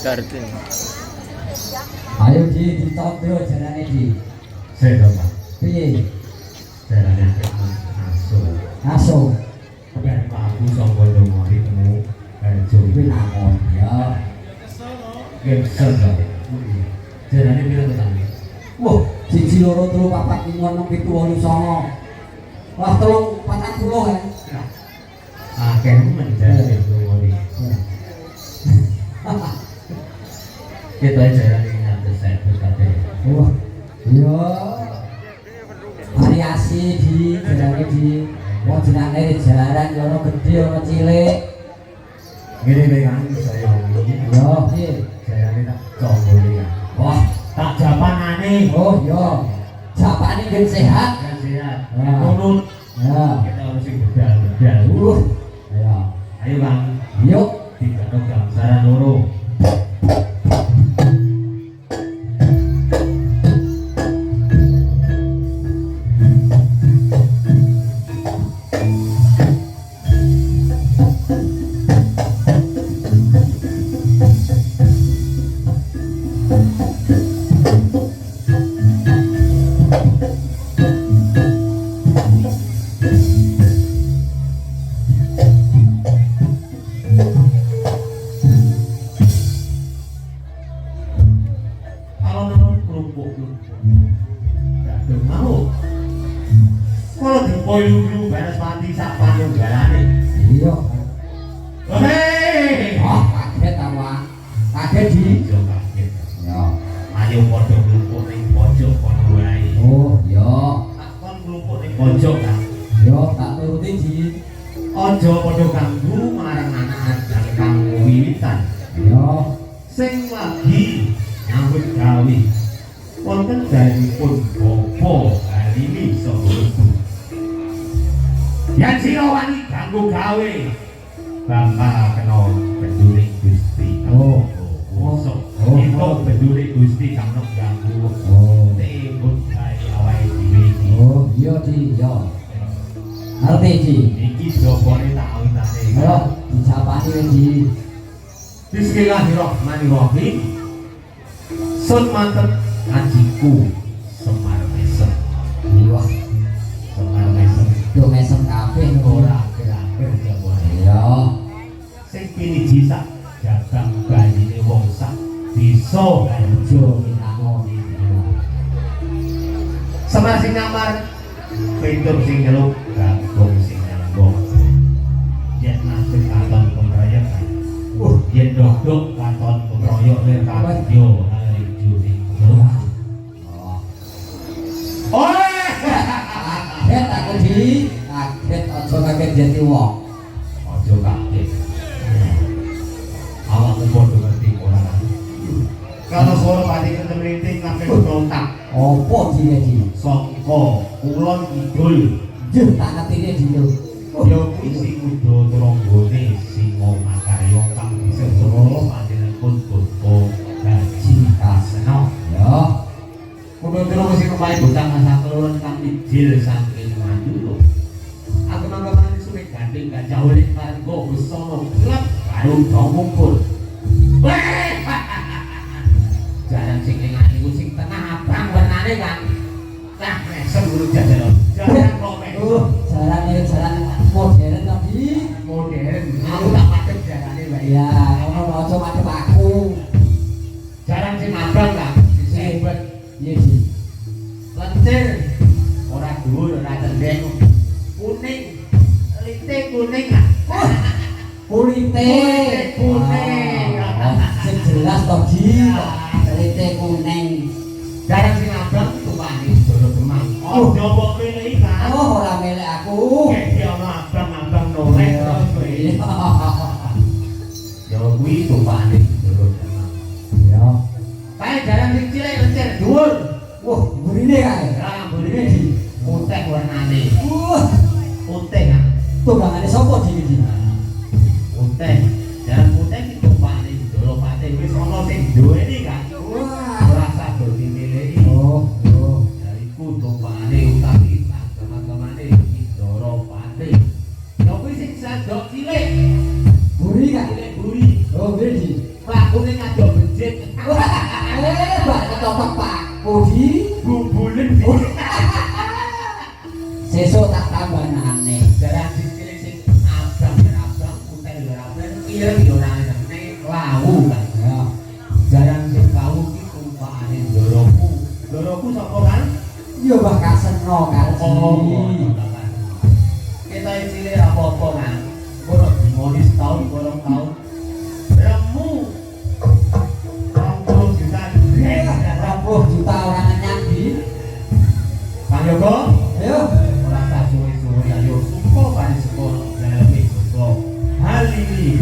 Garden. Ayo dicontoh jarane di. Saya dong Pak. Piye? Jarane aso. Aso. Ben Pak aku sapa dongo ditemu Jowi Kuwi nakon ya. Gengsen Pak. Jarane pira tetangga? Wah, 1 2 3 4 5 6 7 8 9. Wah, 3 40 kan. Akeh men jarane dongo iki. Kita jarane ngantos saya kabeh. Wah, iya. Variasi di jarane di wong jenenge jaran ya ono gedhe ono cilik. Ngene wae kan saya ngomong. Yo, piye? Jarane tak combole ya. Wah, Tak japanane. oh yo. Japane ben sehat. Kan sehat. Ya. Nunut. Ya. Kita harus bedal-bedal. Ya. Ayo Bang. Yuk. Tidak gambaran loro. Lulu beres mati sak panunggalane. Iya. Hei. Wah, kaget apa? Kaget di. Yo kaget. Ya. Ayo padha nglumpuk ning pojok kono wae. Oh, ya. Tak kon nglumpuk ning pojok kan. Yo, tak turuti di. Aja padha ganggu marang anak-anak kang wiwitan. Ya. Sing lagi nyambut gawe. Wonten dalipun Bapak Halili Sobo. Yang sira wani ganggu gawe bakal kena pendulik Gusti. Oh, itu pendulik Gusti kang nok ganggu. Oh, Tembut gawe awake dhewe iki. oh, iya di, ya. Ngerti di. Iki jobone tak awitane. Ayo, dijapani di. Bismillahirrahmanirrahim. Sun mantep ngajiku Semar Mesem. Iya. Semar Mesem. Yo mesem kabeh Ora akhir-akhir jabone. Ya. Sing pilih jisak jagang bayine wong sak bisa Ayo minango di. Semar sing nyamar pintur sing nyeluk gabung sing nyeluk yen nasib katon pemroyokan yen dok katon pemroyok lir kabeh hari juri oh Kaget aku di. Kaget aja kaget jadi wong. aja kaget awakmu padha ngerti ora kalau suara pati ketemriting kabeh berontak Opo di. sangka kulon kidul Juh, tak ngertine di. yo kuwi sing kudu tronggone singa makarya kang bisa soro panjenengan Bapak Gaji Kaseno Ya. kudu terus sing kepali bocah masa kelon kang ijil saking Manduro aku mangkane suwe gandeng gak jauh nek margo besono gelap karo dongkul jalan sing ning atiku sing tengah abang warnane kan nah mesem guru jajan jalan kok Jalan modern tapi modern aku tak madhep jarane wae ya ono aja madhep aku. jarang sing abang lah disebut Iya di. lentir ora dhuwur ora cendhek kuning lite kuning ah Kulite kuning sing jelas to di. Kulite kuning. jarang sing abang tumpani Jolo Demang oh njopok milih kan Oh, ora melek aku. iki ana abang-abang noleh terus kowe yo kuwi tumpani Jolo Demang Ya. kae jarang sing cilik lentir dhuwur Wah, burine kae. rambutnya di putih warnane putih kan Tumbangane sapa di iki? putih jalan putih itu paling dulu pati wis ana sing duweni kan Wah. rasa dadi milih Oh, yo. dari kudu pane utawi teman-temane iki doro pati yo kuwi sing sadok cilik Buri kan? cilik buri Oh, buri di. lakune ngadok di Gubulen sesuk tak tambah aneh. jalan cilik sing abang putih lho abang ireng yo nang nek lawu kan. Ya. Jalan sing lawu ki tumpakane Doroku sapa kan? Yo bakal seno kaji. Kita cilik apa-apa kan. Kono dimoni setahun, bolong tahun. Remu. 20 juta. 20 juta orang nyandi. Kang Yogo, Ayo. ora tak suwe-suwe ayo suko bali suko daleme suko. Hal ini.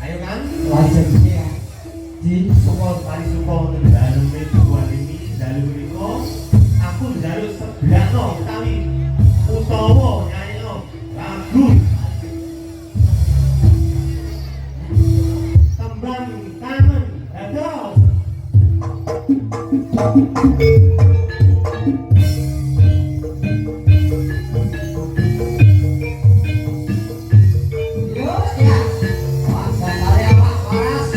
Ayo kan? Wajib iki ya. Di suko bali suko daleme suko ini dalem mriko aku njaluk sebrano utawi utawa nyanyino lagu tembang kangen dados Yo ya. Wah, gambarnya Pak Waras.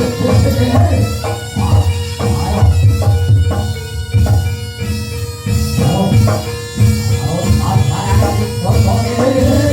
Hãy subscribe cho kênh Ghiền Mì Gõ để không bỏ lỡ